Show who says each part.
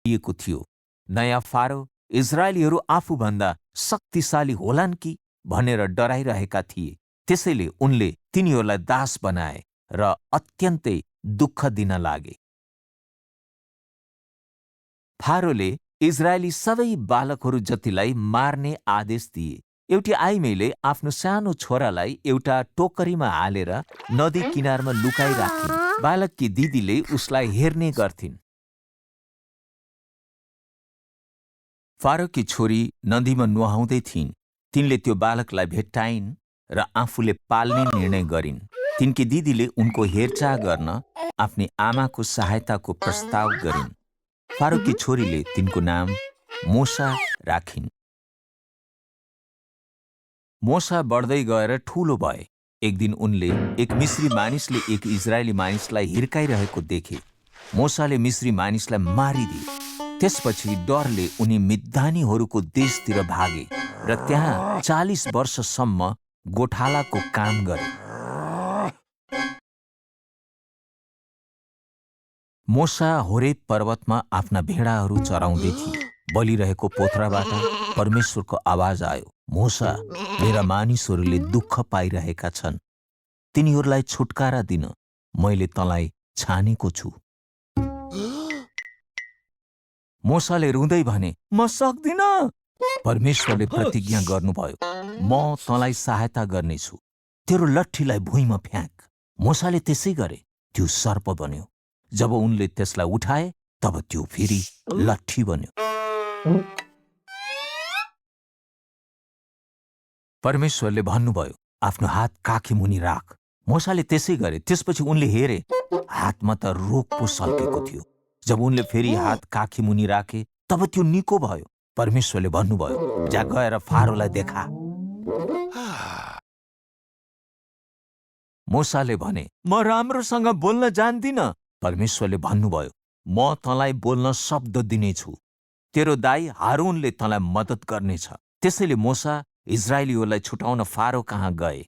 Speaker 1: दिएको थियो। नयाँ फारो इजरायलीहरू आफूभन्दा शक्तिशाली होलान् कि भनेर डराइरहेका थिए। त्यसैले उनले तिनीहरूलाई दास बनाए र अत्यन्तै दुःख दिन लागे। फारोले इजरायली सबै बालकहरू जतिलाई मार्ने आदेश दिए। एउटी आइमाईले आफ्नो सानो छोरालाई एउटा टोकरीमा हालेर नदी किनारमा लुकाइराखिन्। बालककी दिदीले उसलाई हेर्ने गर्थिन्। फारोकी छोरी नदीमा नुहाउँदै थिइन्। तिनले त्यो बालकलाई भेट्टाइन् र आफूले पाल्ने निर्णय गरिन्। तिनकी दिदीले उनको हेरचाह गर्न आफ्नी आमाको सहायताको प्रस्ताव गरिन्। फारोकी छोरीले तिनको नाम मोसा राखिन्। मोसा बढ्दै गएर ठूलो भए। एक दिन उनले एक मिस्री मानिसले एक इजरायली मानिसलाई हिर्काइरहेको देखे। मोसाले मिस्री मानिसलाई मारिदिए। त्यसपछि डरले उनी मिद्यानीहरूको देशतिर भागे र त्यहाँ 40 वर्षसम्म गोठालाको काम गरे। मोसा होरेब पर्वतमा आफ्ना भेडाहरू चराउँदै थिए। बलिरहेको पोथराबाट परमेश्वरको आवाज आयो, मोसा, मेरा मानिसहरूले दुःख पाइरहेका छन्। तिनीहरूलाई छुटकारा दिन मैले तँलाई छानेको छु। मोसाले रुँदै भने, म सक्दिन। परमेश्वरले प्रतिज्ञा गर्नुभयो, म तँलाई सहायता गर्नेछु। तेरो लट्ठीलाई भुइँमा फ्याँक। मोसाले त्यसै गरे। त्यो सर्प बन्यो। जब उनले त्यसलाई उठाए तब त्यो फेरि लट्ठी बन्यो। परमेश्वरले भन्नुभयो, आफ्नो हात काखी मुनि राख। मोसाले त्यसै गरे। त्यसपछि उनले हेरे, हातमा त रोग पो सल्केको थियो। जब उनले फेरि हात काखी मुनि राखे तब त्यो निको भयो। परमेश्वरले भन्नुभयो, जा गएर फारोलाई देखा। मोसाले भने, म राम्रोसँग बोल्न जान्दिन। परमेश्वरले भन्नुभयो, म तँलाई बोल्न शब्द दिनेछु। तेरो दाइ हारूनले तँलाई मद्दत गर्नेछ। त्यसैले मोसा इजरायलीहरूलाई छुटाउन फारो कहाँ गए।